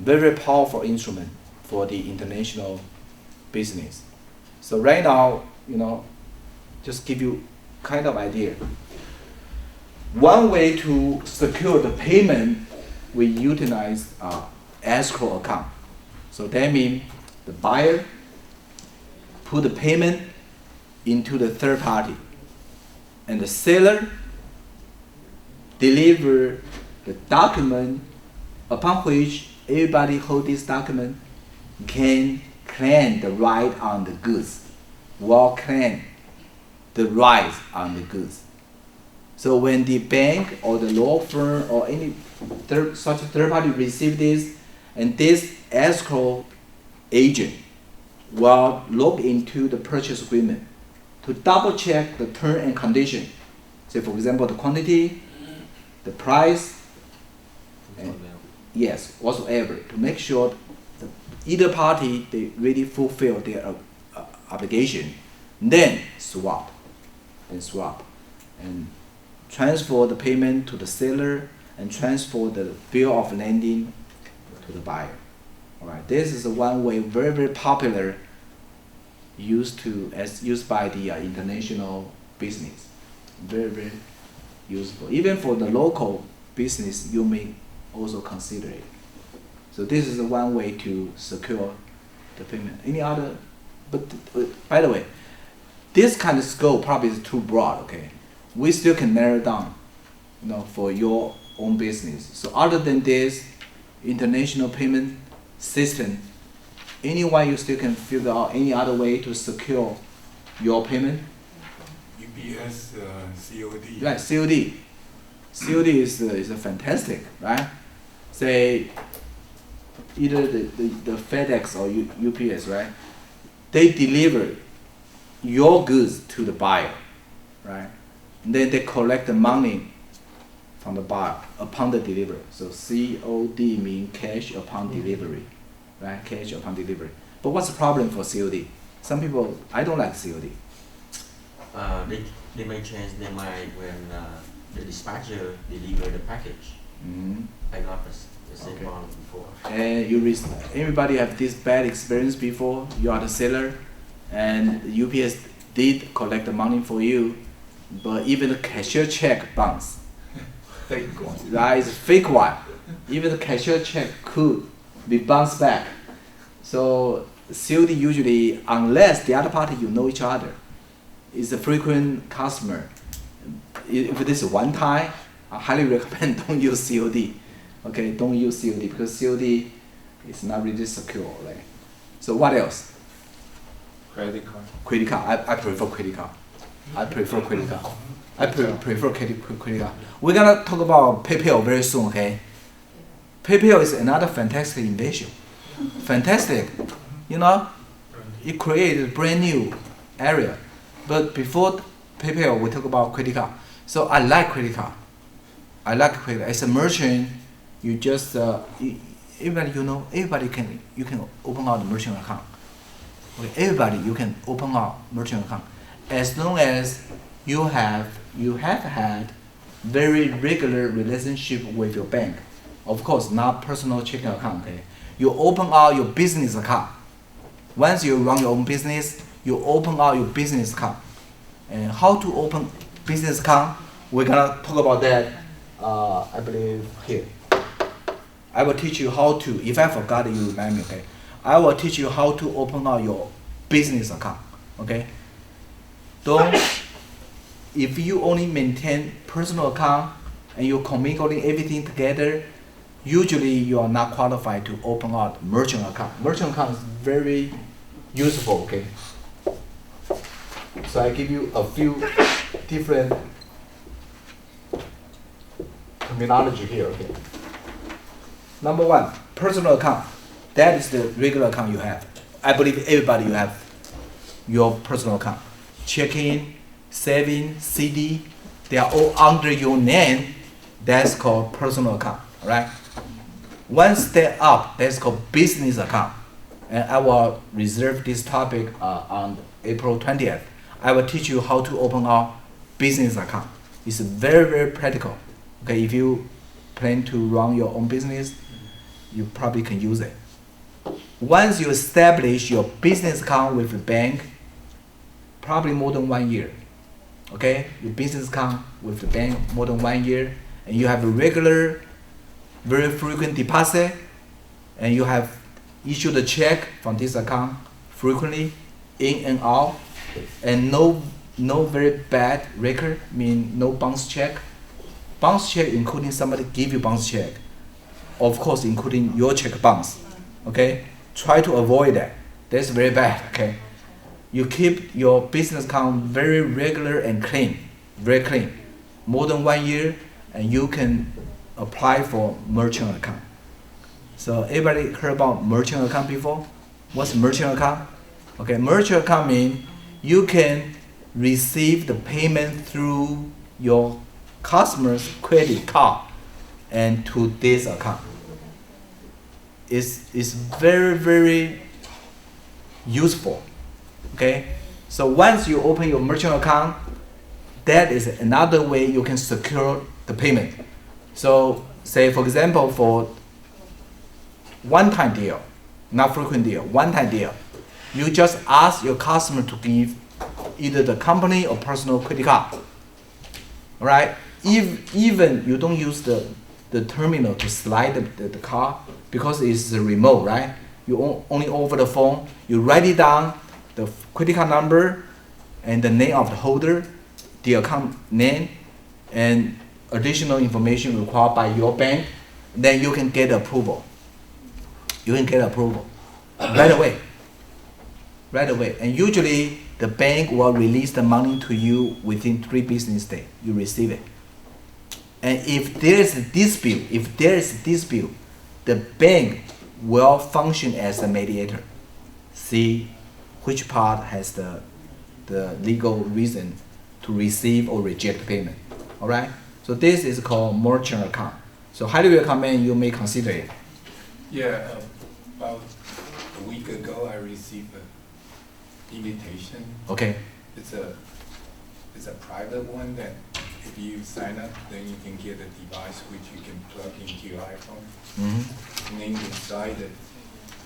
very powerful instrument for the international business. So right now, just give you kind of idea. One way to secure the payment, we utilize escrow account. So that means the buyer put the payment into the third party, and the seller deliver the document upon which everybody hold this document can claim the right on the goods, will claim the rights on the goods. So when the bank or the law firm or any such third party receive this, and this escrow agent will look into the purchase agreement to double check the term and condition. Say for example, the quantity, the price, and yes, whatsoever, to make sure that either party they really fulfill their obligation. Then swap, and transfer the payment to the seller and transfer the bill of lading to the buyer. All right, this is one way, very very popular, used by the international business. Very very useful. Even for the local business, you may also consider it. So this is one way to secure the payment. Any other? But by the way, this kind of scope probably is too broad. Okay, we still can narrow down, for your own business. So other than this international payment system, anyone you still can figure out any other way to secure your payment? UPS, COD. Right, COD. COD is a fantastic, right? Say either the FedEx or UPS, right? They deliver your goods to the buyer, right? And then they collect the money from the buyer upon the delivery. So COD means cash upon delivery, right? Cash upon delivery. But what's the problem for COD? Some people, I don't like COD. They may change their mind when the dispatcher deliver the package. Mm-hmm. I got the same problem before. And everybody have this bad experience before. You are the seller, and UPS did collect the money for you, but even the cashier check bounce. Fake one. Right, it's a fake one. Even the cashier check could be bounced back. So COD usually, unless the other party you know each other, is a frequent customer. If this is one time, I highly recommend don't use COD. Okay, don't use COD because COD is not really secure, right? So what else? Credit card. Credit card. I prefer credit card. I prefer credit card. I prefer credit card. We're gonna talk about PayPal very soon. Okay. PayPal is another fantastic invention. Fantastic, it created a brand new area. But before PayPal, we talk about credit card. So I like credit card. As a merchant, you just everybody you can open out the merchant account. Okay, everybody you can open out merchant account as long as you have had very regular relationship with your bank. Of course, not personal checking account. Okay, you open out your business account. Once you run your own business, you open out your business account. And how to open business account? We're gonna talk about that. I believe here. I will teach you how to. If I forgot, you remind me. Okay, I will teach you how to open out your business account. Okay. Don't. If you only maintain personal account and you're commingling everything together, usually you are not qualified to open out merchant account. Merchant account is very useful. Okay. So I give you a few different terminology here. Okay. Number one, personal account. That is the regular account you have. I believe everybody you have your personal account. Checking, saving, CD, they are all under your name. That's called personal account. All right. One step up, that's called business account. And I will reserve this topic on April 20th. I will teach you how to open up business account. It's very, very practical. Okay, if you plan to run your own business, you probably can use it. Once you establish your business account with the bank, probably more than 1 year, okay? Your business account with the bank more than 1 year, and you have a regular, very frequent deposit, and you have issued a check from this account frequently, in and out, and no very bad record, mean no bounce check. Bounce check including somebody give you bounce check, of course including your check bounce, okay? Try to avoid that. That's very bad, okay? You keep your business account very regular and clean, very clean, more than 1 year, and you can apply for merchant account. So everybody heard about merchant account before? What's merchant account? Okay, merchant account means you can receive the payment through your customer's credit card and to this account. It's very, very useful. Okay, so once you open your merchant account, that is another way you can secure the payment. So say for example, for one-time deal, not frequent deal, one-time deal, you just ask your customer to give either the company or personal credit card. All right, even you don't use the terminal to slide the card because it's remote, right? You only over the phone, you write it down, the credit card number and the name of the holder, the account name, and additional information required by your bank, then you can get approval. You can get approval right away. Right away. And usually the bank will release the money to you within 3 business days. You receive it. And if there is a dispute, the bank will function as a mediator. See which part has the legal reason to receive or reject payment. All right. So this is called merchant account. So highly recommend you may consider it. Yeah, about a week ago, I received an invitation. Okay. It's a private one that if you sign up, then you can get a device which you can plug into your iPhone. Mm-hmm. And then inside it,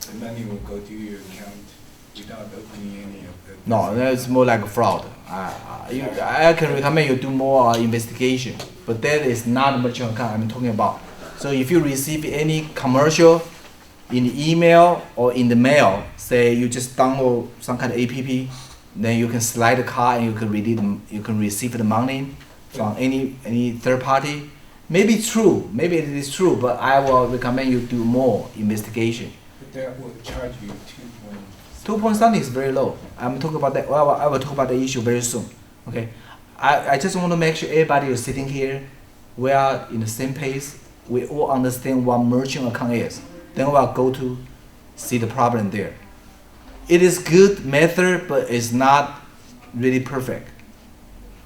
the money will go to your account without opening any of the. No, that's more like a fraud. I can recommend you do more investigation, but that is not a merchant account I'm talking about. So if you receive any commercial in the email or in the mail, say you just download some kind of app, then you can slide the card and you can receive the money from any third party. Maybe it's true, maybe it is true, but I will recommend you do more investigation. But that will charge you 2 point something is very low. I'm talking about that. Well, I will talk about the issue very soon. Okay, I just want to make sure everybody is sitting here, we are in the same pace. We all understand what merchant account is. Then we'll go to see the problem there. It is good method, but it's not really perfect.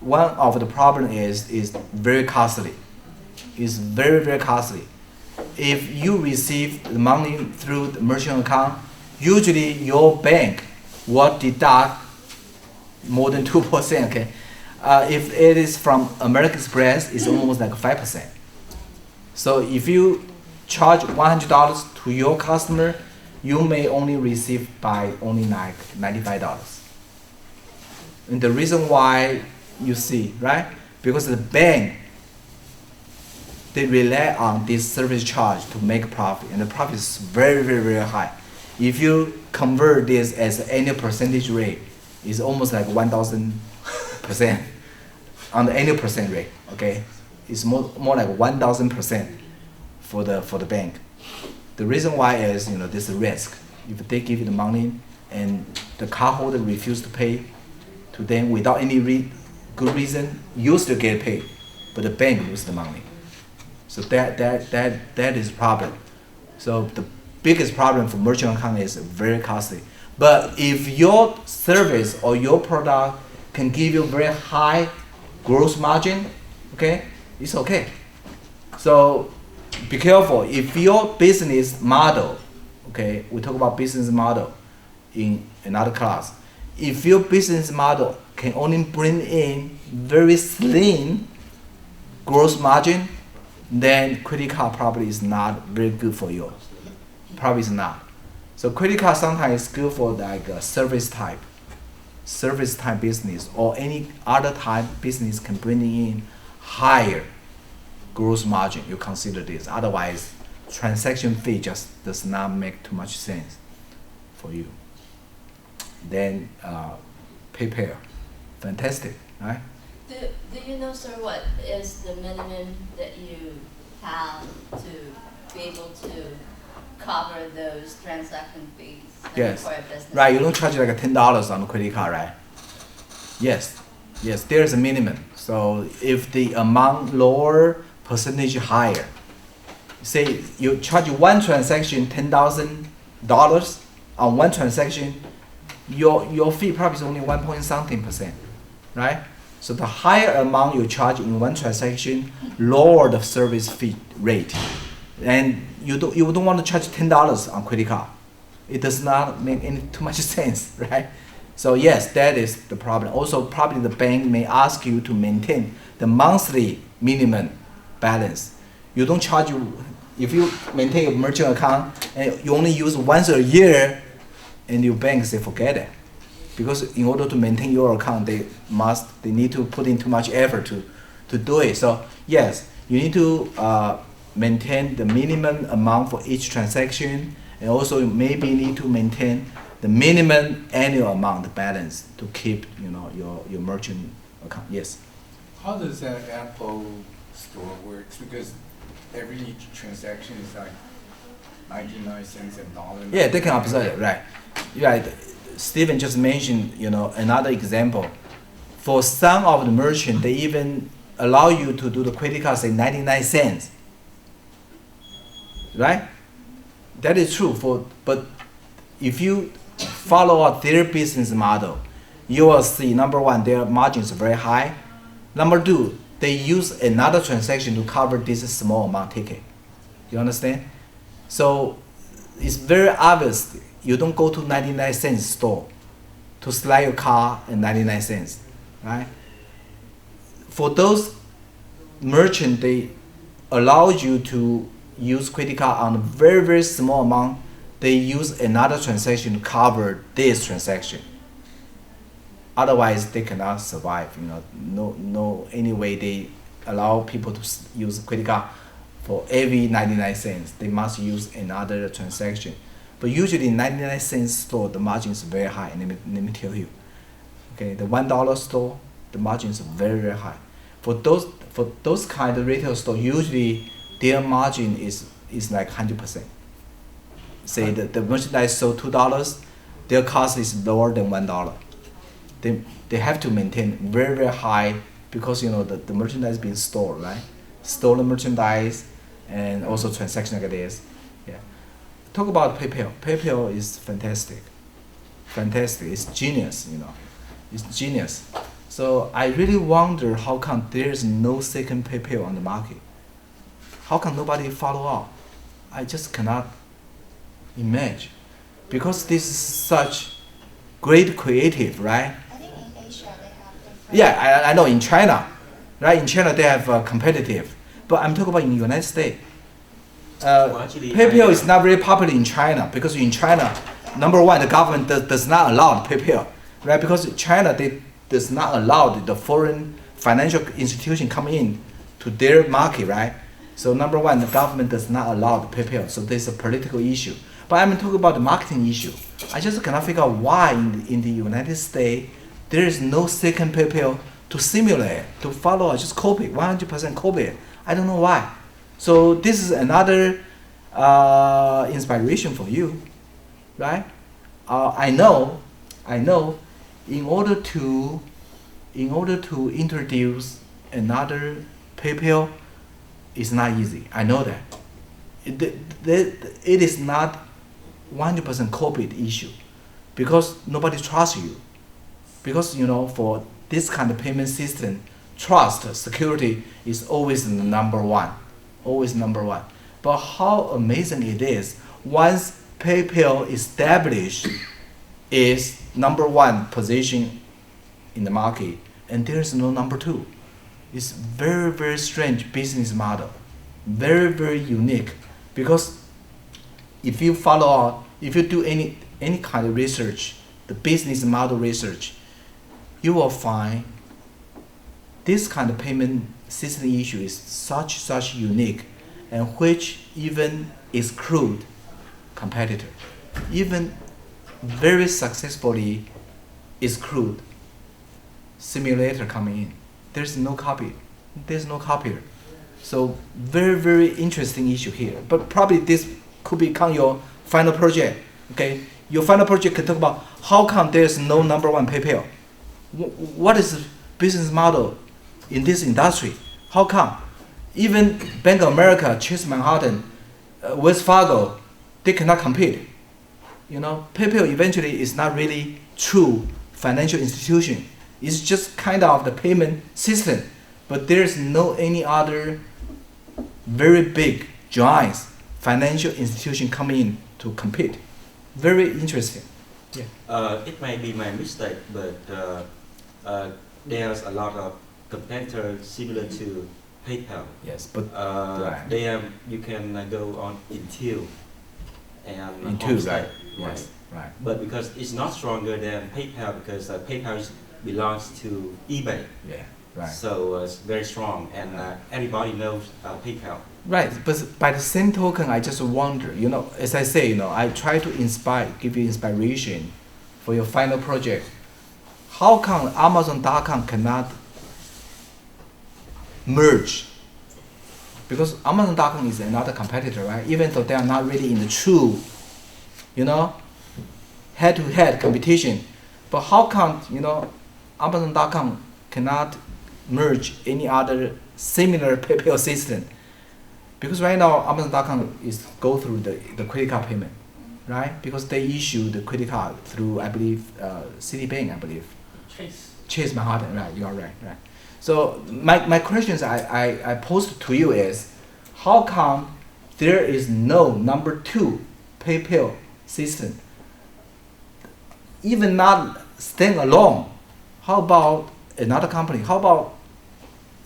One of the problem is very costly. It's very, very costly. If you receive the money through the merchant account, usually your bank will deduct more than 2%. Okay, if it is from American Express, it's almost like 5%. So if you charge $100 to your customer, you may only receive by only like $95. And the reason why you see, right? Because the bank, they rely on this service charge to make profit, and the profit is very, very, very high. If you convert this as an annual percentage rate, it's almost like 1,000% on the annual percent rate. Okay, it's more like 1,000% for the bank. The reason why is this risk. If they give you the money and the cardholder refuse to pay to them without any good reason, you still get paid, but the bank lose the money. So that is a problem. So the biggest problem for merchant account is very costly. But if your service or your product can give you very high gross margin, okay, it's okay. So be careful. If your business model, okay, we talk about business model in another class. If your business model can only bring in very slim gross margin, then credit card probably is not very good for you. probably is not. So credit card sometimes is good for like a service type business, or any other type business can bring in higher gross margin. You consider this. Otherwise, transaction fee just does not make too much sense for you. Then PayPal, fantastic, right? Do you know, sir, what is the minimum that you have to be able to cover those transaction fees Yes. for a business? Right, you don't charge like $10 on the credit card, right? Yes, there's a minimum. So if the amount lower, percentage higher. Say you charge one transaction $10,000 on one transaction, your fee probably is only 1 point something %, right? So the higher amount you charge in one transaction, lower the service fee rate, and you don't want to charge $10 on credit card. It does not make too much sense, right? So yes, that is the problem. Also, probably the bank may ask you to maintain the monthly minimum balance. You don't charge you if you maintain a merchant account and you only use once a year, and your bank say forget it, because in order to maintain your account, they need to put in too much effort to do it. So yes, you need to maintain the minimum amount for each transaction, and also maybe need to maintain the minimum annual amount balance to keep your merchant account. Yes. How does that Apple store works? Because every transaction is like 99 cents and dollar. Yeah, they can observe it, right? Right. Steven just mentioned, another example. For some of the merchant, they even allow you to do the credit card, say 99 cents. Right? That is true. But if you follow up their business model, you will see, number one, their margins are very high. Number two, they use another transaction to cover this small amount ticket. You understand? So it's very obvious you don't go to 99 cents store to slide your car at 99 cents, right? For those merchants, they allow you to use credit card on a very, very small amount. They use another transaction to cover this transaction. Otherwise, they cannot survive. No any way they allow people to use credit card for every 99 cents. They must use another transaction. But usually 99 cents store, the margin is very high. And let me tell you, okay, the $1 store, the margin is very, very high. For those kind of retail store, usually their margin is like 100%. Say the merchandise sold $2, their cost is lower than $1. They have to maintain very, very high, because the merchandise being stored, right? Stolen merchandise and also transaction like this. Yeah. Talk about PayPal. PayPal is fantastic. Fantastic. It's genius, It's genius. So I really wonder how come there's no second PayPal on the market. How come nobody follow up? I just cannot imagine. Because this is such great creative, right? I think in Asia they have different. Yeah, I know in China, right? In China they have competitive, but I'm talking about in the United States. Actually, PayPal is not very popular in China, because in China, number one, the government does not allow PayPal, right? Because China, they does not allow the foreign financial institution come in to their market, right? So number one, the government does not allow the PayPal, so there's a political issue. But I'm talking about the marketing issue. I just cannot figure out why in the United States there is no second PayPal to simulate, to follow, just copy, 100% copy. I don't know why. So this is another inspiration for you, right? I know. In order to introduce another PayPal, it's not easy. I know that. It is not 100% copied issue, because nobody trusts you. Because for this kind of payment system, trust, security is always number one. Always number one. But how amazing it is, once PayPal established its number one position in the market, and there's no number two. It's very, very strange business model. Very, very unique. Because if you follow, if you do any kind of research, the business model research, you will find this kind of payment system issue is such unique, and which even exclude competitor, even very successfully exclude simulator coming in. There's no copy. There's no copier. So very interesting issue here. But probably this could become your final project. Okay, your final project can talk about how come there's no number one PayPal. What is the business model in this industry? How come? Even Bank of America, Chase Manhattan, Wells Fargo, they cannot compete. You know, PayPal eventually is not really true financial institution. It's just kind of the payment system, but there's no any other very big giants financial institution coming in to compete. Very interesting. Yeah. It may be my mistake, but there's a lot of competitors similar to PayPal. Yes, but right. You can go on Intuit and Intuit, right? Right. Yes, right. But because it's not stronger than PayPal, because PayPal belongs to eBay. Yeah, right. So it's very strong, and everybody knows PayPal. Right, but by the same token, I just wonder, you know, as I say, you know, I try to give you inspiration for your final project. How come Amazon.com cannot merge? Because Amazon.com is another competitor, right? Even though they are not really in the true, you know, head-to-head competition. But how come, you know, Amazon.com cannot merge any other similar PayPal system? Because right now Amazon.com is go through the credit card payment, right? Because they issue the credit card through, I believe, Citibank, I believe. Chase Manhattan, right? You are right. So my questions I posed to you is, how come there is no number two PayPal system? Even not stand alone. How about another company? How about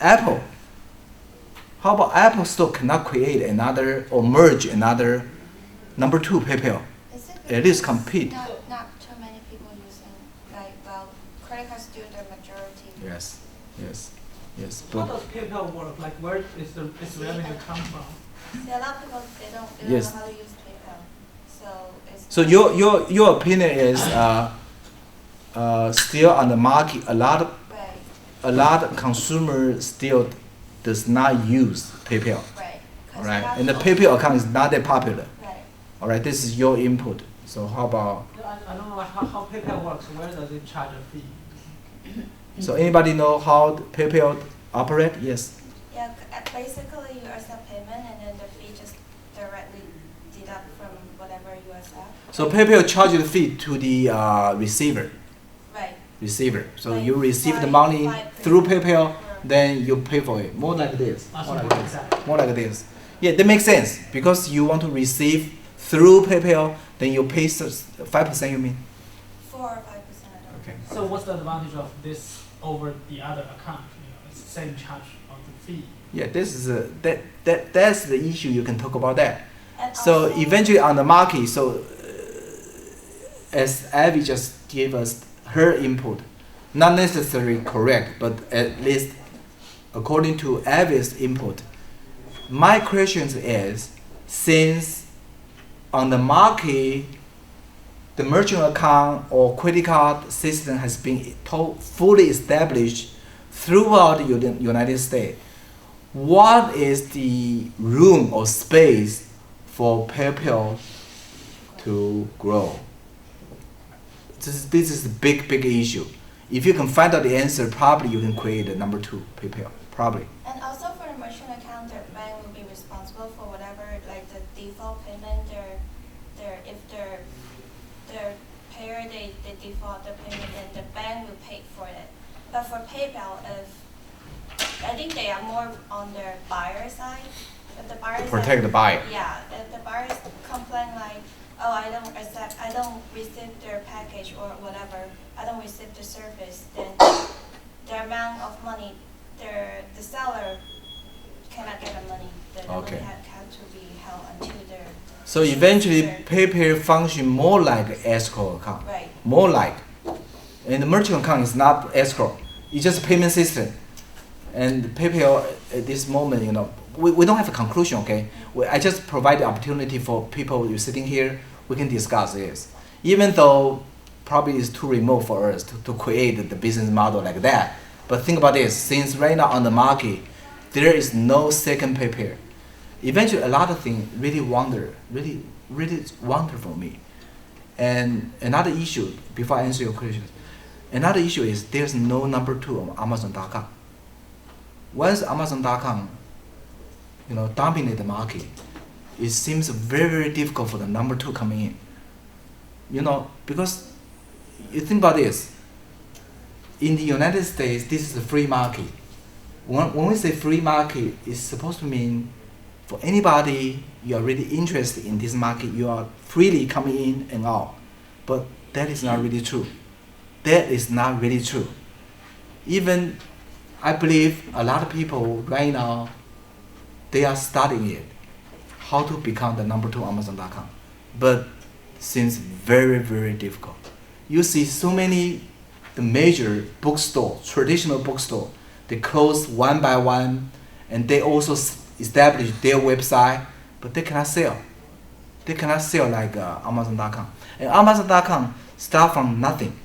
Apple? How about Apple still cannot create another or merge another number two PayPal? Is it At least because compete. Not too many people using, like, well, credit cards still the majority. Yes. How does PayPal work? Like, where is the revenue come from? See, a lot of people, they don't Yes. know how to use PayPal. So it's So your opinion is still on the market. right, A lot of consumers still does not use PayPal. right. 'Cause All you right, have and the to- PayPal account is not that popular. Right. All right, this is your input. So how about? I don't know how PayPal works. Where does it charge a fee? So anybody know how the PayPal operate? Yes. Yeah, basically you accept payment and then the fee just directly deduct from whatever you accept. So PayPal charges the fee to the receiver. Right. So Like you receive the 5% money through PayPal, or- then you pay for it. More like this. Also, More like what this. is that? More like this. Yeah, that makes sense because you want to receive through PayPal, then you pay 5%. You mean? 4 or 5%. I don't Okay. So what's the advantage of this over the other account? It's the same charge of the fee. Yeah, this is that's the issue. You can talk about that. And So also- eventually on the market, so as Abby just gave us her input, not necessarily correct, but at least according to Abby's input, my question is, since on the market, the merchant account or credit card system has been fully established throughout the United States, what is the room or space for PayPal to grow? This is a big issue. If you can find out the answer, probably you can create a number two PayPal. Probably. And also for the merchant account, their bank will be responsible for whatever, like the default payment, if their payer they default the payment, then the bank will pay for it. But for PayPal, I think they are more on their buyer side. If the buyer Protect the buyer. Yeah, if the buyers complain like, oh, I don't receive their package or whatever, I don't receive the service, then the amount of money the seller cannot get the money. The Okay. money have to be held until they're So eventually, PayPal function more like escrow account. right. More like. And the merchant account is not escrow. It's just a payment system. And PayPal at this moment, you know, we don't have a conclusion, okay? I just provide the opportunity for people who are sitting here, we can discuss this. Even though probably it's too remote for us to create the business model like that. But think about this, since right now on the market, there is no second PayPal. Eventually, a lot of things really wonder for me. And another issue, before I answer your questions, another issue is there's no number 2 on Amazon.com. Once Amazon.com, you know, dominate the market, it seems very, very difficult for the number 2 coming in. You know, because you think about this. In the United States, this is a free market. When we say free market, it's supposed to mean for anybody you are really interested in this market, you are freely coming in and out. But that is not really true. That is not really true. Even I believe a lot of people right now, they are studying it, how to become the number 2 Amazon.com. But seems very, very difficult. You see so many the major bookstore, traditional bookstore, they close one by one, and they also establish their website, but they cannot sell. They cannot sell like Amazon.com. And Amazon.com start from nothing.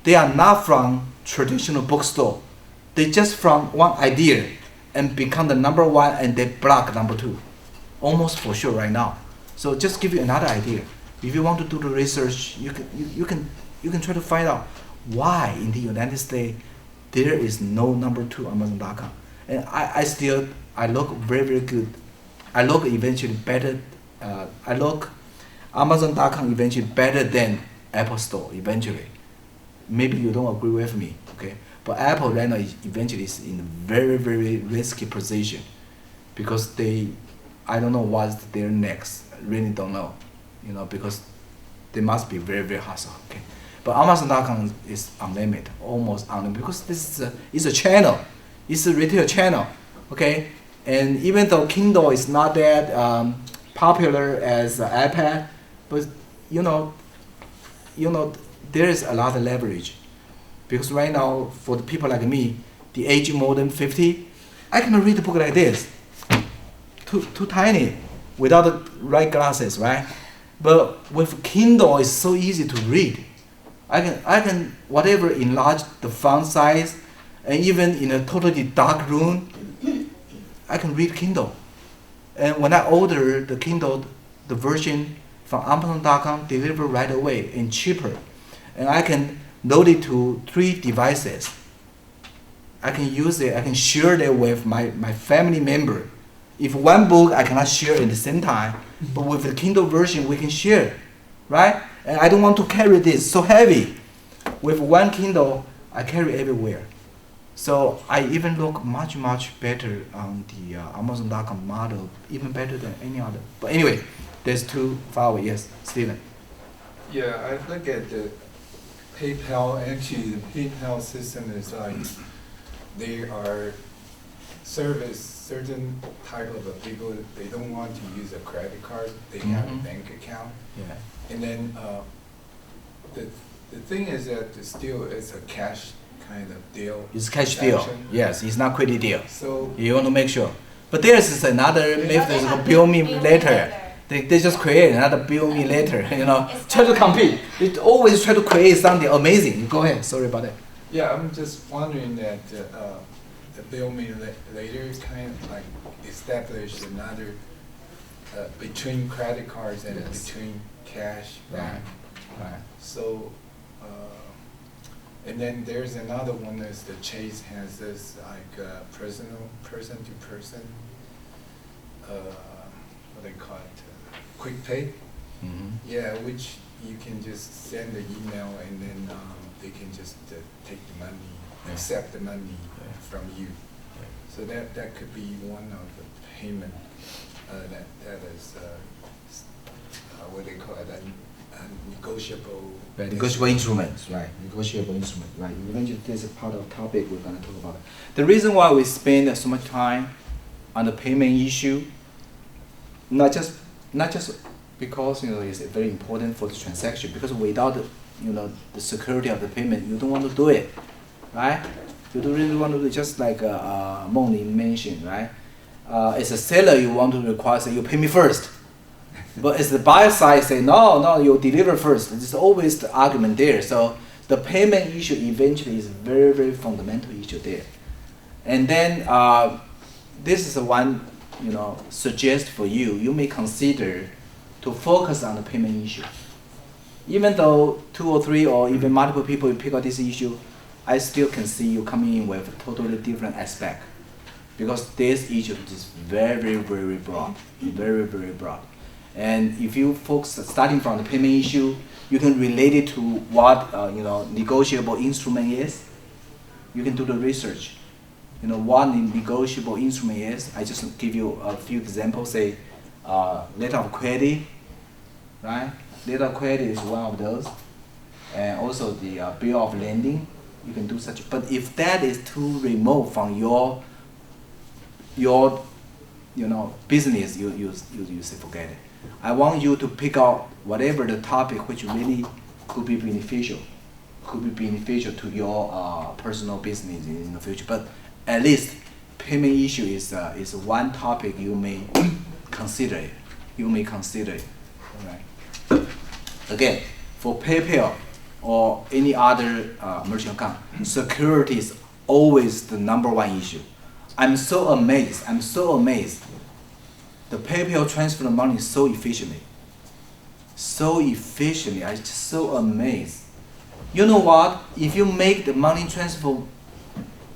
They are not from traditional bookstore. They just from one idea and become the number 1 and they block number 2. Almost for sure right now. So just give you another idea. If you want to do the research, you can try to find out why in the United States there is no number 2 Amazon.com. And I look very, very good. I look eventually better. I look Amazon.com eventually better than Apple Store eventually. Maybe you don't agree with me, okay? But Apple right now eventually is in a very, very risky position because I don't know what's their next. I really don't know, you know, because they must be very, very hustle, okay? But Amazon.com is unlimited, almost unlimited, because this is a channel. It's a retail channel, okay? And even though Kindle is not that popular as iPad, but you know, there is a lot of leverage. Because right now, for the people like me, the age more than 50, I cannot read a book like this. Too tiny, without the right glasses, right? But with Kindle, it's so easy to read. I can whatever enlarge the font size, and even in a totally dark room, I can read Kindle. And when I order the Kindle, the version from Amazon.com, deliver right away and cheaper. And I can load it to 3 devices. I can use it, I can share it with my family member. If one book I cannot share at the same time, but with the Kindle version we can share, right? And I don't want to carry this so heavy. With one Kindle, I carry everywhere. So I even look much, much better on the Amazon.com model, even better than any other. But anyway, there's 2 far away. Yes, Steven. Yeah, I look at the PayPal. Actually, the PayPal system is like they are service certain type of people. They don't want to use a credit card. They have a Mhm. bank account, Yeah. and then the thing is that still it's a cash kind of deal. It's cash deal. transaction. Yes, it's not credit deal. So You want to make sure. But there's is another method, it's called bill me later. They just create another bill me later, you know. Try to compete. They always try to create something amazing. Go ahead, sorry about that. yeah, I'm just wondering that the bill me later kind of like established another between credit cards and Yes. between cash. Right. Right. So, and then there's another one is the Chase has this like personal person to person, what they call it, quick pay. Mm-hmm. Yeah, which you can just send the email and then they can just take the money, Yeah. accept the money Yeah. from you. So that could be one of the payment that is what they call it, a negotiable. Right, negotiable instruments, right? Negotiable instrument, right? Eventually, this is part of the topic we're going to talk about. The reason why we spend so much time on the payment issue, not just because it's very important for the transaction, because without the security of the payment, you don't want to do it, right? You don't really want to do it, just like Moni mentioned, right? As a seller, you want to require, say, you pay me first. But as the buyer side say, no, you deliver first. There's always the argument there. So the payment issue eventually is very, very fundamental issue there. And then this is one, suggest for you. You may consider to focus on the payment issue. Even though 2 or 3 or even multiple people pick up this issue, I still can see you coming in with a totally different aspect. Because this issue is very, very broad, very, very broad. And if you focus starting from the payment issue, you can relate it to what negotiable instrument is. You can do the research. What the negotiable instrument is. I just give you a few examples. Say, letter of credit, right? Letter of credit is one of those, and also the bill of lending. You can do such. But if that is too remote from your business, you say forget it. I want you to pick out whatever the topic which really could be beneficial to your personal business in the future. But at least payment issue is one topic you may consider it. All right. Again, for PayPal or any other merchant account, security is always the -- issue. I'm so amazed. The PayPal transfer the money so efficiently. I'm just so amazed. You know what? If you make the money transfer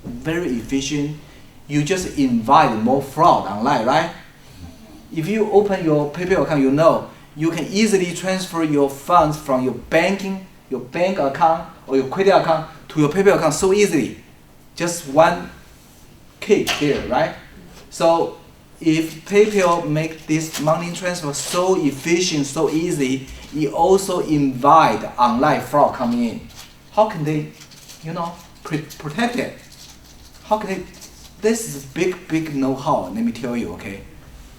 very efficient, you just invite more fraud online, right? If you open your PayPal account, you can easily transfer your funds from your bank account or your credit account to your PayPal account so easily. Just one click there, right? So if PayPal make this money transfer so efficient, so easy, it also invite online fraud coming in. How can they, protect it? How can they? This is big know-how. Let me tell you, okay.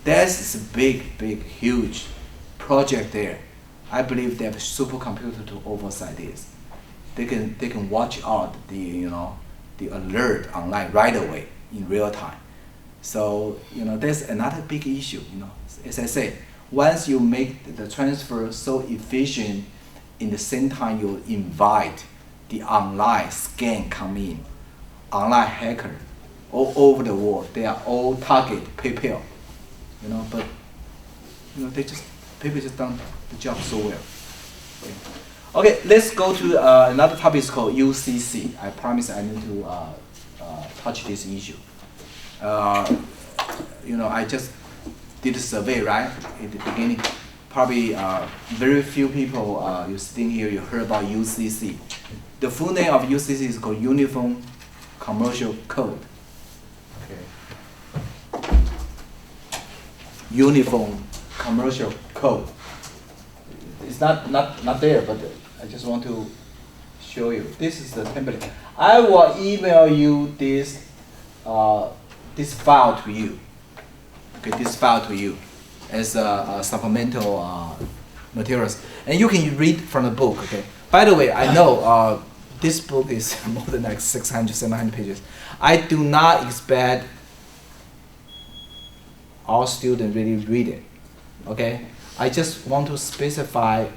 This is a big, huge project there. I believe they have a supercomputer to oversight this. They can watch out the alert online right away in real time. So there's another big issue. As I say, once you make the transfer so efficient, in the same time you invite the online scam come in, online hacker all over the world. They are all target PayPal. But PayPal just done the job so well. Okay, let's go to another topic. It's called UCC. I promise I need to touch this issue. I just did a survey, right, at the beginning. Probably very few people you sitting here, you heard about UCC. The full name of UCC is called Uniform Commercial Code. Okay. Uniform Commercial Code. It's not there, but I just want to show you. This is the template. I will email you this file to you. Okay, this file to you as supplemental materials, and you can read from the book. Okay. By the way, I know this book is more than like 600, 700 pages. I do not expect our students really read it. Okay. I just want to specify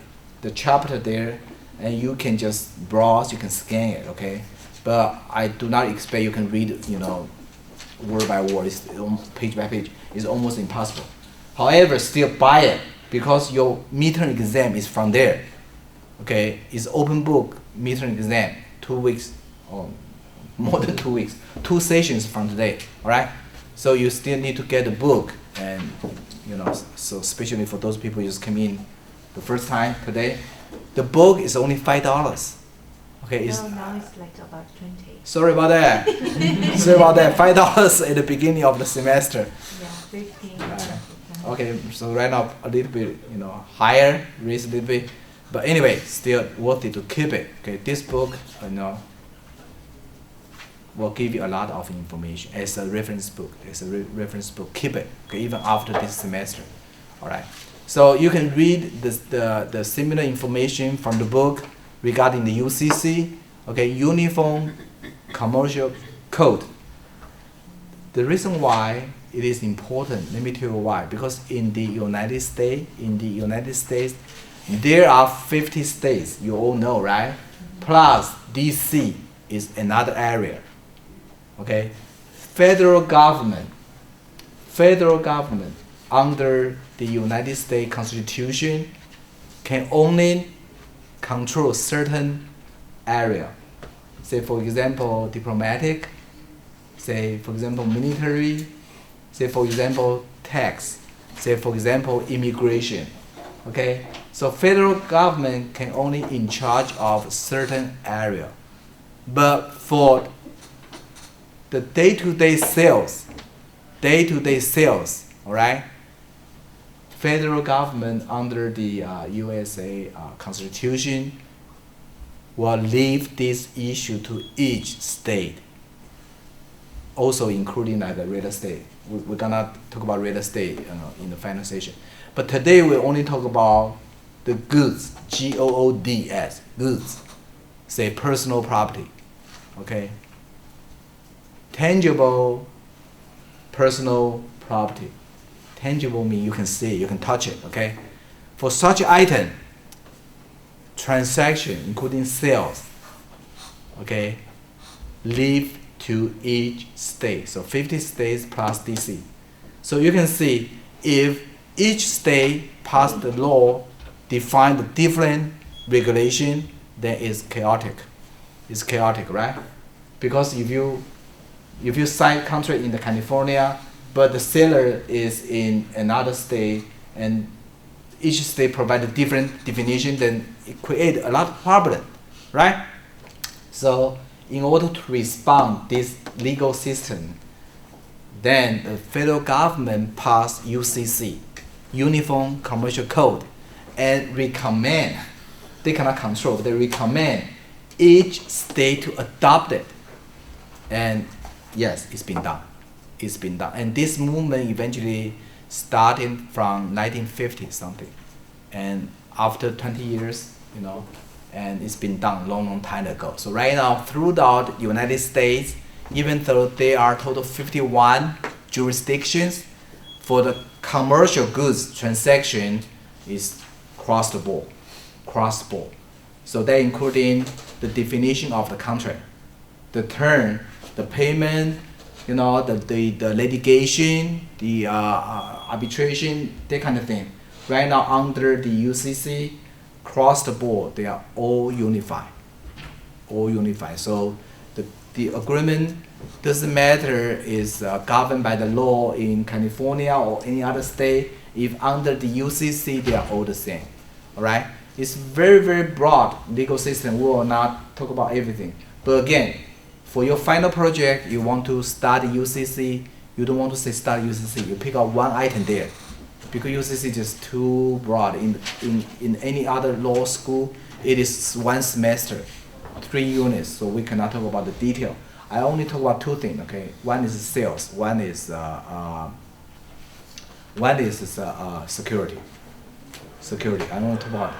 the chapter there, and you can just browse. You can scan it. Okay. But I do not expect you can read. Word by word, page by page, is almost impossible. However, still buy it because your midterm exam is from there. Okay, it's open book midterm exam, 2 weeks or more than 2 weeks, 2 sessions from today. All right, so you still need to get the book, and so especially for those people who just came in the first time today, the book is only $5. Okay, now it's like about 20. Sorry about that. $5 at the beginning of the semester. Yeah, 15. Okay, so right now a little bit, higher, raise a little bit, but anyway, still worth it to keep it. Okay, this book, will give you a lot of information as a reference book. As a reference book, keep it, okay, even after this semester. All right. So you can read the similar information from the book regarding the UCC, okay, Uniform Commercial Code. The reason why it is important, let me tell you why. Because in the United States, there are 50 states. You all know, right? Plus DC is another area. Okay, federal government under the United States Constitution can only control certain area. Say for example, diplomatic, say for example, military, say for example, tax, say for example, immigration. Okay, so federal government can only in charge of certain area. But for the day-to-day sales, all right, federal government under the USA Constitution will leave this issue to each state, also including like the real estate. We're gonna talk about real estate in the final session. But today we only talk about the goods, Goods, goods, say personal property, okay? Tangible personal property. Tangible means you can see, you can touch it, okay? For such item, transaction, including sales, okay, leave to each state. So 50 states plus DC. So you can see if each state passed the law, define the different regulation, then it's chaotic. It's chaotic, right? Because if you sign contract in the California, but the seller is in another state, and each state provide a different definition, then it create a lot of problem, right? So in order to respond this legal system, then the federal government passed UCC, Uniform Commercial Code, and recommend, they cannot control, they recommend each state to adopt it. And yes, it's been done. It's been done. And this movement eventually started from 1950 something. And after 20 years, you know, and it's been done long time ago. So right now, throughout the United States, even though there are total 51 jurisdictions, for the commercial goods transaction is cross the board. So that including the definition of the contract, the term, the payment, you know, the litigation, the arbitration, that kind of thing. Right now under the UCC, across the board, they are all unified. So the agreement doesn't matter is governed by the law in California or any other state. If under the UCC, they are all the same. All right? It's very, very broad legal system. We will not talk about everything. But again, for your final project, you want to study UCC. You don't want to say study UCC. You pick out one item there, because UCC is just too broad. In any other law school, it is one semester, 3 units. So we cannot talk about the detail. I only talk about 2 things. Okay, one is sales. One is security. Security. I don't want to talk about it.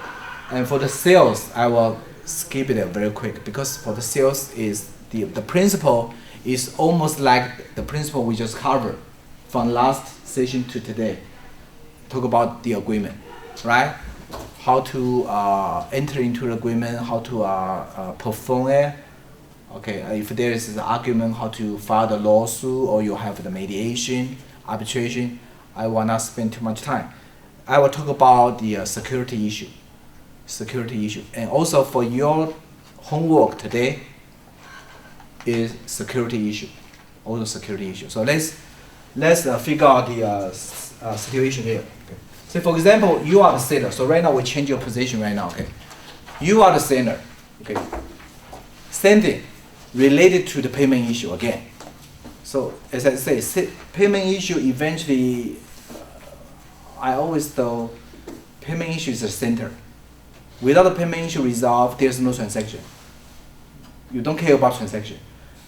And for the sales, I will skip it very quick, because for the sales is the principle is almost like the principle we just covered from last session to today. Talk about the agreement, right? How to enter into the agreement, how to perform it. Okay, if there is an argument, how to file the lawsuit, or you have the mediation, arbitration. I will not spend too much time. I will talk about the security issue. And also for your homework today is security issue. So let's figure out the situation here. Okay. So for example, you are the seller. So right now we change your position right now. Okay, you are the seller. Okay, same thing related to the payment issue again. So as I say, payment issue eventually. I always thought payment issue is the center. Without the payment issue resolved, there's no transaction. You don't care about transaction.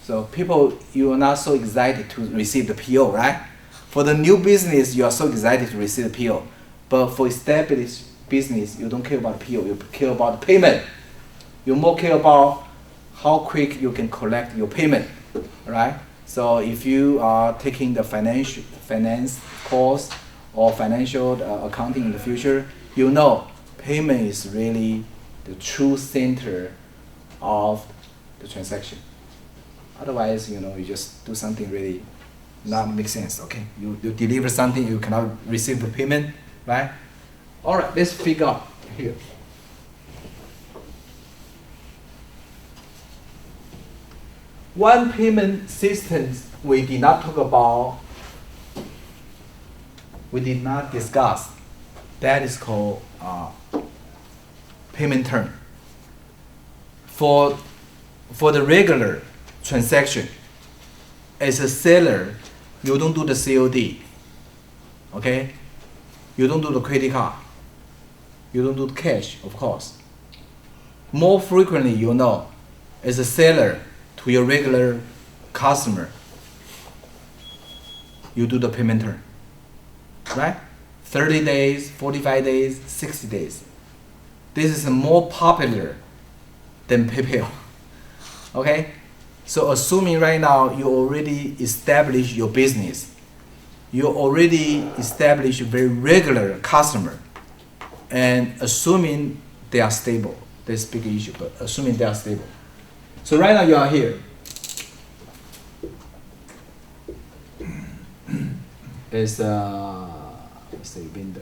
So people, you are not so excited to receive the PO, right? For the new business, you are so excited to receive the PO. But for established business, you don't care about the PO, you care about the payment. You more care about how quick you can collect your payment, right? So if you are taking the finance course or financial accounting in the future, you know payment is really the true center of the transaction. Otherwise, you just do something really not make sense. Okay, you deliver something, you cannot receive the payment, right? All right, let's figure out here. One payment system we did not talk about, we did not discuss, that is called payment term. For the regular transaction, as a seller, you don't do the COD, okay? You don't do the credit card. You don't do the cash, of course. More frequently, as a seller to your regular customer, you do the payment term, right? 30 days, 45 days, 60 days. This is more popular than PayPal, okay? So assuming right now you already established your business, you already established a very regular customer, and assuming they are stable, that's a big issue, but assuming they are stable. So right now you are here. It's let's say window.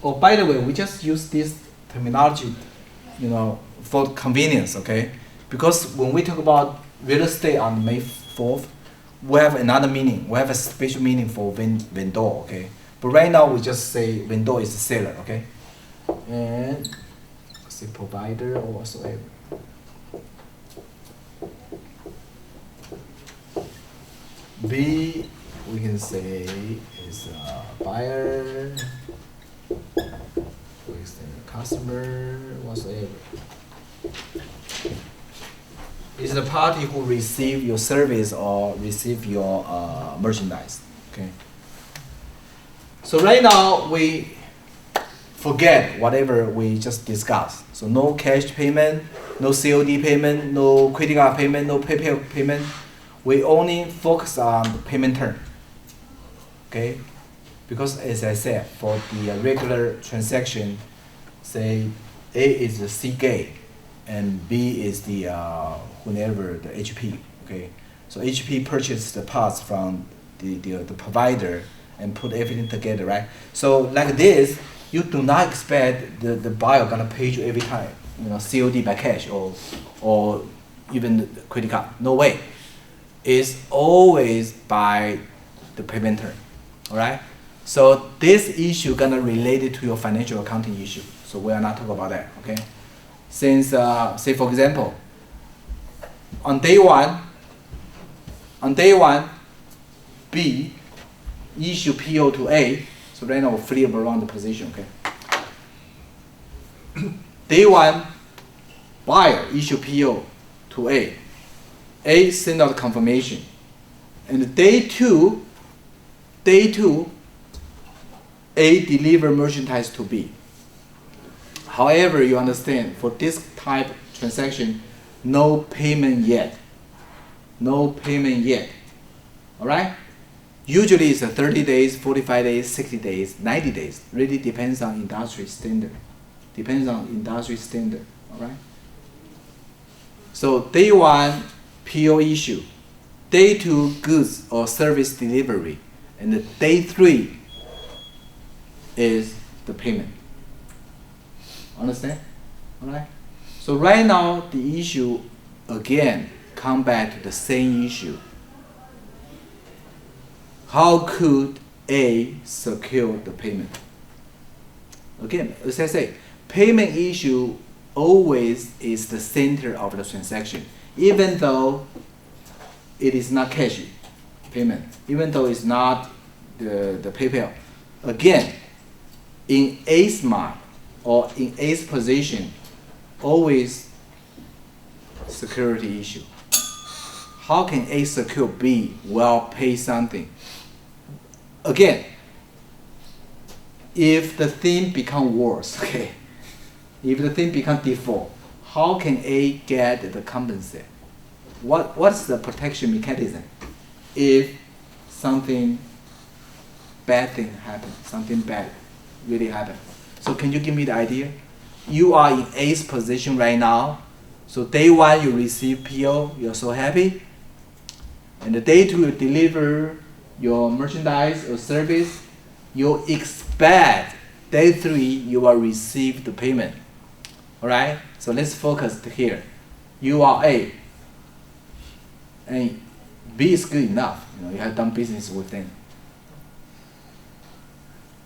Oh, by the way, we just use this terminology, for convenience, okay? Because when we talk about real estate on May 4th, we have another meaning. We have a special meaning for vendor, okay? But right now we just say vendor is the seller, okay? And say provider or whatsoever. B, we can say is a buyer, we say customer, whatsoever. Is the party who receive your service or receive your merchandise, okay? So right now we forget whatever we just discussed. So no cash payment, no COD payment, no credit card payment, no PayPal payment. We only focus on the payment term, okay? Because as I said, for the regular transaction, say A is the C gate and B is the whenever the HP, okay? So HP purchased the parts from the provider and put everything together, right? So like this, you do not expect the buyer gonna pay you every time, COD by cash or even the credit card. No way. It's always by the payment term, all right? So this issue gonna relate it to your financial accounting issue. So we are not talking about that, okay? Since, say for example, on day one, B issue PO to A. So right now we'll flip around the position, okay? Day one, buyer issue PO to A. A send out confirmation. And day two, A deliver merchandise to B. However, you understand, for this type of transaction, no payment yet. No payment yet. Alright? Usually it's 30 days, 45 days, 60 days, 90 days. Really depends on industry standard. Alright? So day one, PO issue. Day two, goods or service delivery. And the day three is the payment. Understand? Alright? So right now the issue again come back to the same issue. How could A secure the payment? Again, as I say, payment issue always is the center of the transaction, even though it is not cash payment, even though it's not the PayPal. Again, in A's mind or in A's position, always security issue. How can A secure B while pay something? Again, if the thing become worse, okay, if the thing become default, how can A get the compensate? What's the protection mechanism if something bad thing happen, something bad really happen? So can you give me the idea? You are in A's position right now. So day one you receive PO, you're so happy. And the day two you deliver your merchandise or service, you expect day three you will receive the payment. Alright? So let's focus here. You are A. And B is good enough. You have done business with them.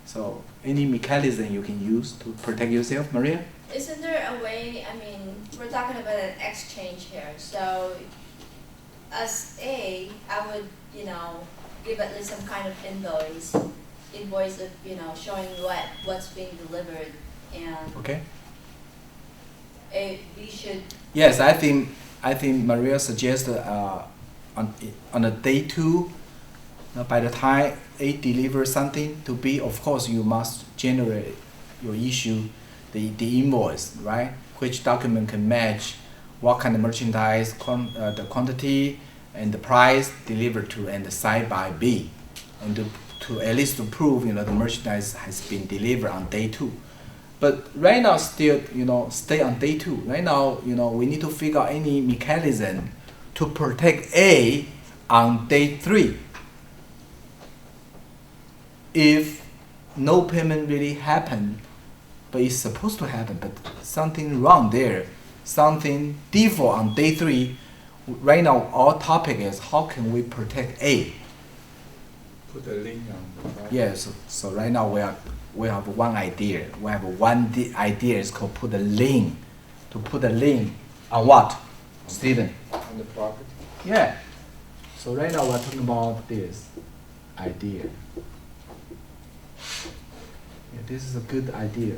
So any mechanism you can use to protect yourself, Maria? Isn't there a way, I mean, we're talking about an exchange here, so as A, I would, give at least some kind of invoice of, showing what's being delivered, and Okay. B should. Yes, I think Maria suggested on the day two, by the time A delivers something to B, of course you must generate your issue the invoice, right? Which document can match what kind of merchandise, the quantity and the price delivered to and signed by B, and to at least to prove the merchandise has been delivered on day two. But right now still stay on day two. Right now we need to figure out any mechanism to protect A on day three. If no payment really happened, but it's supposed to happen, but something wrong there, something default on day three. Right now our topic is how can we protect A. Put a link on. Right? Yes. So right now we have one idea. We have one idea. It's called put a link. To put a link on what, Stephen? On the property. Yeah. So right now we're talking about this idea. Yeah, this is a good idea.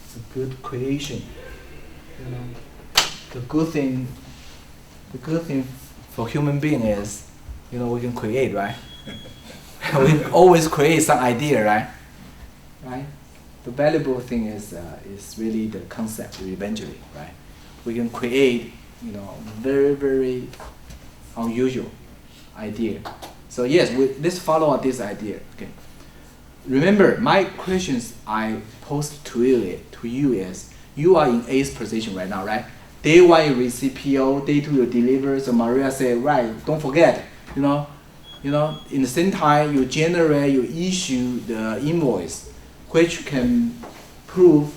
It's a good creation. The good thing for human being is, we can create, right? We can always create some idea, right? Right. The valuable thing is really the concept eventually, right? We can create, very very unusual idea. So yes, let's follow this idea. Okay. Remember, my questions I posed to you is, you are in A's position right now, right? Day one you receive PO, day two you deliver. So Maria said, right, don't forget, in the same time you issue the invoice, which can prove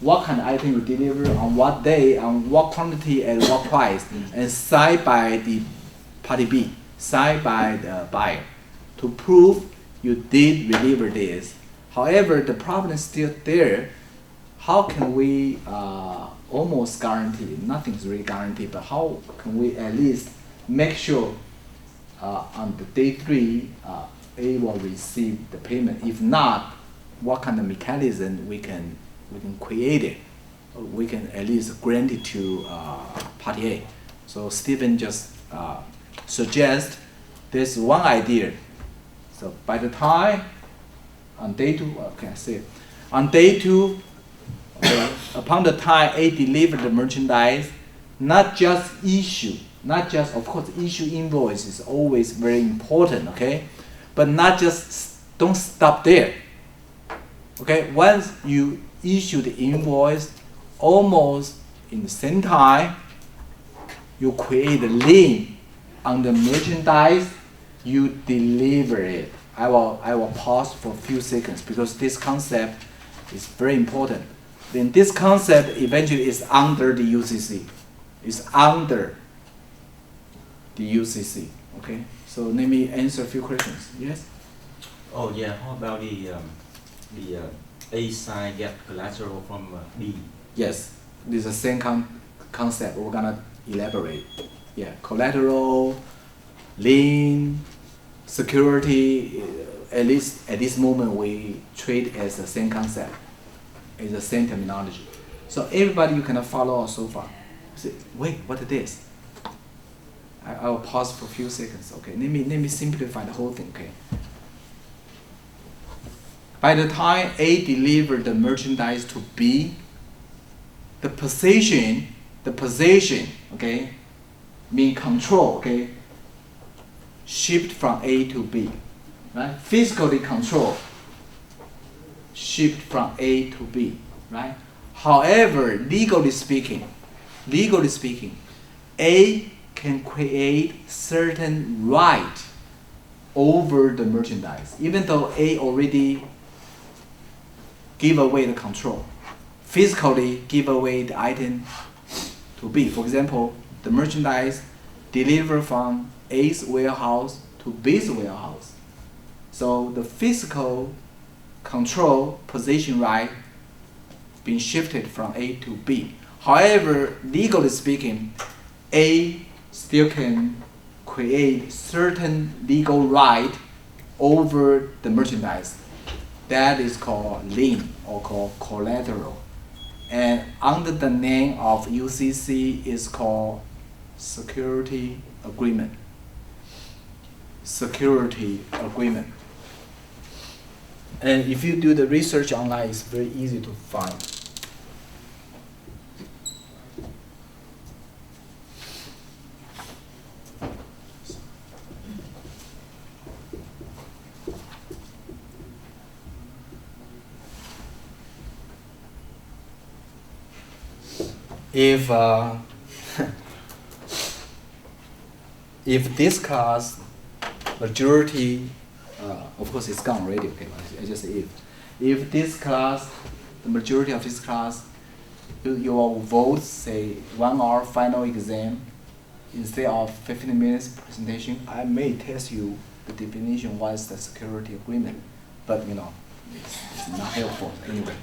what kind of item you deliver, on what day, on what quantity, at what price, and signed by the party B, signed by the buyer, to prove you did deliver this. However, the problem is still there. How can we almost guarantee, nothing's really guaranteed, but how can we at least make sure on the day three A will receive the payment? If not, what kind of mechanism we can create it? We can at least grant it to party A. So Stephen just suggest this one idea. So by the time on day two, okay, I see it. On day two, okay, upon the time A delivered the merchandise, not just, of course, issue invoice is always very important, okay? But don't stop there. Okay, once you issue the invoice, almost in the same time, you create a lien on the merchandise, you deliver it. I will pause for a few seconds because this concept is very important. Then this concept eventually is under the UCC. It's under the UCC. Okay. So let me answer a few questions. Yes. Oh yeah. How about the A side get collateral from B? Yes. This is the same concept. We're gonna elaborate. Yeah. Collateral, lien, security. At least at this moment, we treat as the same concept. It's the same terminology. So everybody, you cannot follow us so far. Say, wait, what is this? I'll pause for a few seconds. Okay, let me simplify the whole thing. Okay. By the time A delivered the merchandise to B, the position, okay, mean control, okay, shift from A to B, right? Physically control shift from A to B, right? However, legally speaking, A can create certain right over the merchandise, even though A already give away the control, physically give away the item to B. For example, the merchandise delivered from A's warehouse to B's warehouse. So the physical control position right being shifted from A to B. However, legally speaking, A still can create certain legal right over the merchandise. That is called lien or called collateral. And under the name of UCC is called security agreement. Security agreement. And if you do the research online, it's very easy to find. If if this class majority, of course it's gone already. Okay, I just say if this class, the majority of this class, your votes say 1 hour final exam instead of 15 minutes presentation, I may test you the definition what is the security agreement, but you know it's not helpful anyway.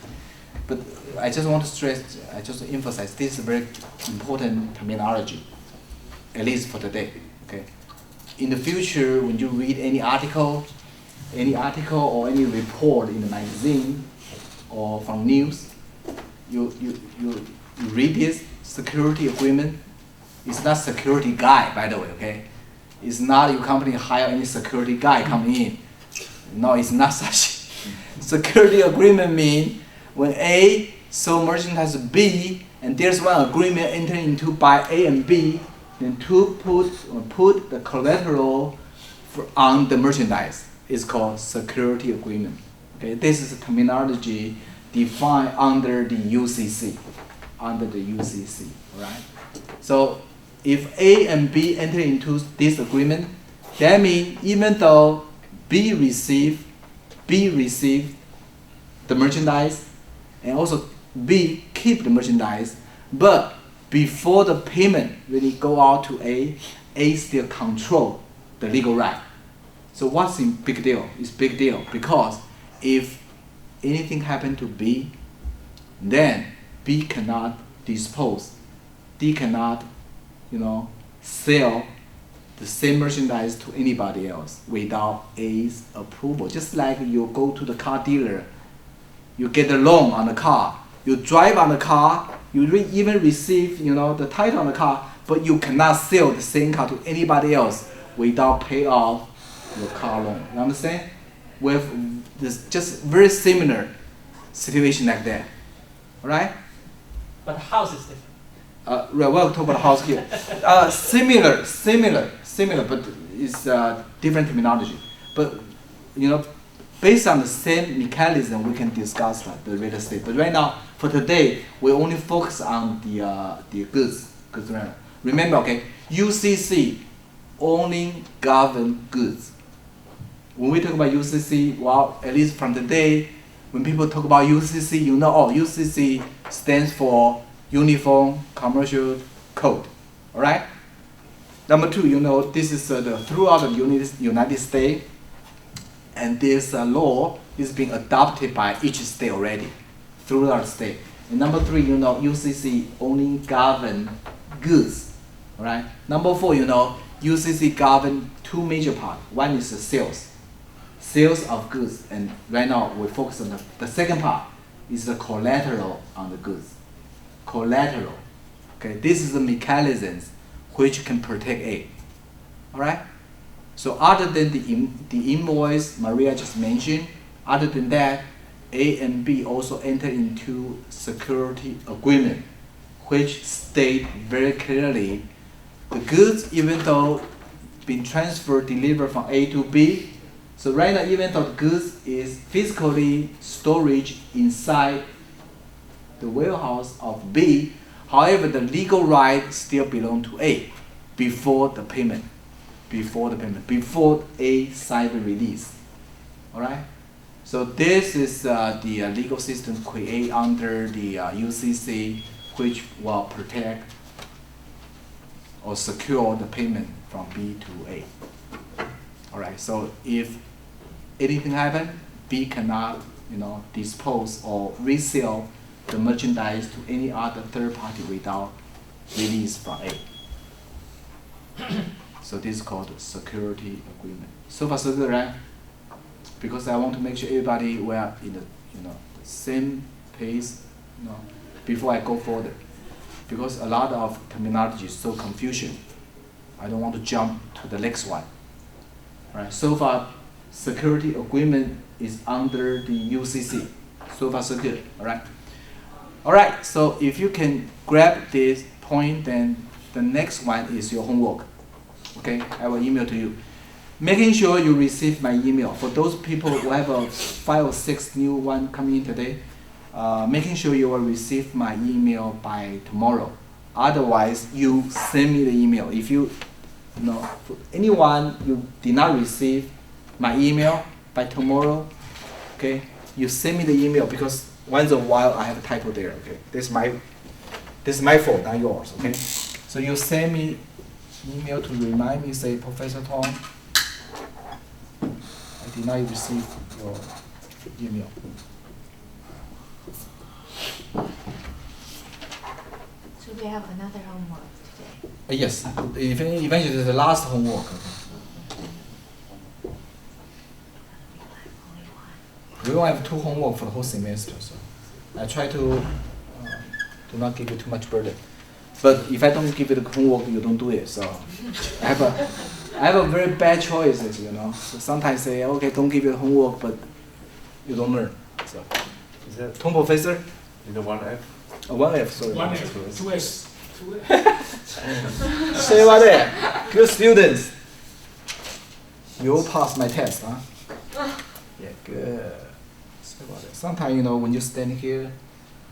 But I just want to stress, I just emphasize this is a very important terminology, at least for today. Okay. In the future, when you read any article or any report in the magazine or from news, you read this security agreement. It's not security guy, by the way. Okay. It's not your company hire any security guy coming in. No, it's not such. Security agreement means when A sold merchandise to B, and there's one agreement entered into by A and B, then to put the collateral on the merchandise is called security agreement. Okay, this is a terminology defined under the UCC. All right. So if A and B enter into this agreement, that means even though B received the merchandise, and also B keep the merchandise, but before the payment when it go out to A still control the legal right. So what's in big deal? It's big deal because if anything happened to B, then B cannot dispose. D cannot, sell the same merchandise to anybody else without A's approval. Just like you go to the car dealer, you get a loan on the car, you drive on the car, you even receive, the title on the car, but you cannot sell the same car to anybody else without pay off your car loan. You understand? With this just very similar situation like that. All right? But the house is different. We'll talk about house here. Similar, but it's different terminology. But based on the same mechanism, we can discuss the real estate. But right now, for today, we only focus on the goods. Remember, okay, UCC only govern goods. When we talk about UCC, well, at least from today, when people talk about UCC, UCC stands for Uniform Commercial Code. All right. Number two, this is throughout the United States. And this law is being adopted by each state already, throughout the state. And number three, UCC only govern goods, all right? Number four, UCC govern two major parts. One is the sales of goods, and right now we focus on the second part is the collateral on the goods. Collateral. Okay, this is the mechanisms which can protect A. All right. So other than the invoice Maria just mentioned, other than that, A and B also enter into security agreement, which state very clearly the goods, even though been transferred, delivered from A to B. So right now, even though the goods is physically storage inside the warehouse of B, however, the legal right still belong to A before the payment, before A sign the release. All right. So this is the legal system created under the UCC, which will protect or secure the payment from B to A. All right. So if anything happens, B cannot, dispose or resell the merchandise to any other third party without release from A. So this is called security agreement. So far so good, right? Because I want to make sure everybody were in the the same pace, before I go further. Because a lot of terminology is so confusion. I don't want to jump to the next one. Right? So far, security agreement is under the UCC. So far so good. All right. All right. So if you can grab this point, then the next one is your homework. Okay, I will email to you. Making sure you receive my email. For those people who have 5 or 6 new one coming in today, making sure you will receive my email by tomorrow. Otherwise, you send me the email. If for anyone you did not receive my email by tomorrow, okay, you send me the email, because once in a while I have a typo there. Okay, this is my fault, not yours. Okay, so you send me email to remind me, say, Professor Tong, I did not receive your email. So we have another homework today. Yes, eventually the last homework. Okay. We don't have 2 homework for the whole semester, so I try to do not give you too much burden. But if I don't give you the homework, you don't do it. So I have a very bad choices, So sometimes say, okay, don't give you the homework, but you don't learn. So Is that Tong professor, in the 1F? 1F, sorry. 1F, 2S. Say about that. Good students. You will pass my test, huh? Yeah, good. Say about that. Sometimes, when you stand here,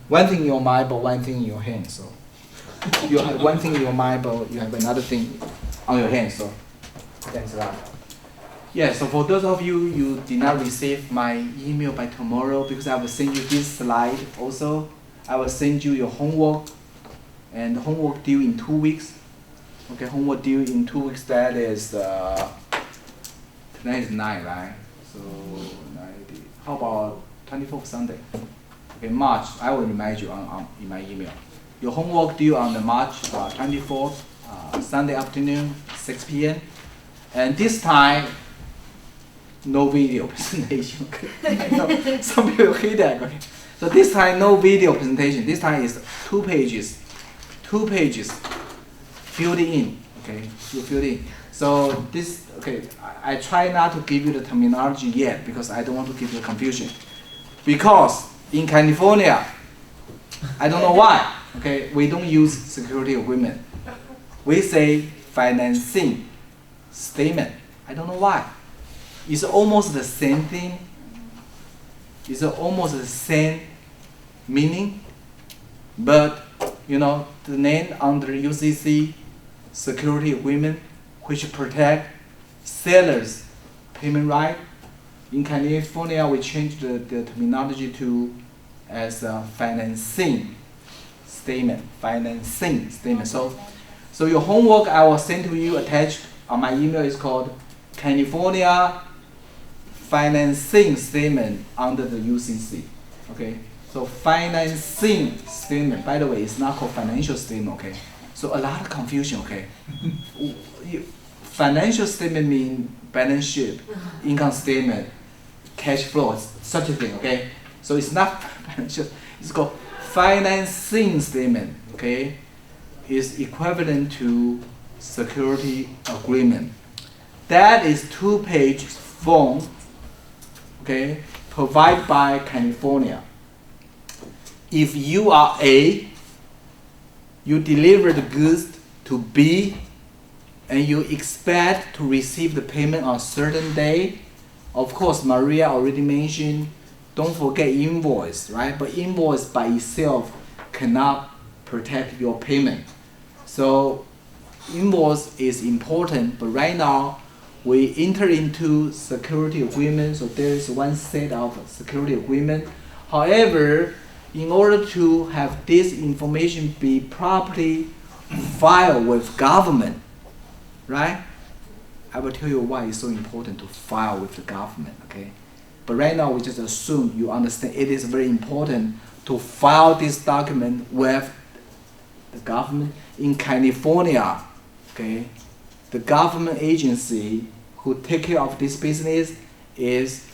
one thing in your mind, but one thing in your hand. So you have one thing in your mind, but you have another thing on your hand. So thanks a lot. Yeah, so for those of you who did not receive my email by tomorrow, because I will send you this slide also. I will send you your homework, and the homework due in 2 weeks. Okay, homework due in 2 weeks. That is tonight is 9, right? So 90. How about 24th Sunday? Okay, March. I will remind you in my email. Your homework due on the March 24th, Sunday afternoon, 6 p.m. And this time, no video presentation. Okay? I know some people hate that. Okay? So this time, no video presentation. This time is 2 pages. 2 pages. Filled in. Okay, you filled in. So this, okay, I try not to give you the terminology yet, because I don't want to give you confusion. Because in California, I don't know why. Okay, we don't use security agreement. We say financing statement. I don't know why. It's almost the same thing. It's almost the same meaning, but the name under UCC security agreement, which protect sellers' payment right. In California, we changed the terminology to as a financing statement. Financing statement. So your homework I will send to you attached on my email is called California financing statement under the UCC. Okay. So financing statement. By the way, it's not called financial statement. Okay. So a lot of confusion. Okay. Financial statement means balance sheet, income statement, cash flow, such a thing. Okay. So it's not financial. It's called financing statement. Okay. is equivalent to security agreement. That is 2-page form, okay, provided by California. If you are A, you deliver the goods to B, and you expect to receive the payment on a certain day. Of course, Maria already mentioned, don't forget invoice, right? But invoice by itself cannot protect your payment. So invoice is important, but right now we enter into security agreement, so there is one set of security agreement. However, in order to have this information be properly filed with government, right? I will tell you why it's so important to file with the government, okay? But right now we just assume you understand it is very important to file this document with the government. In California, okay, the government agency who take care of this business is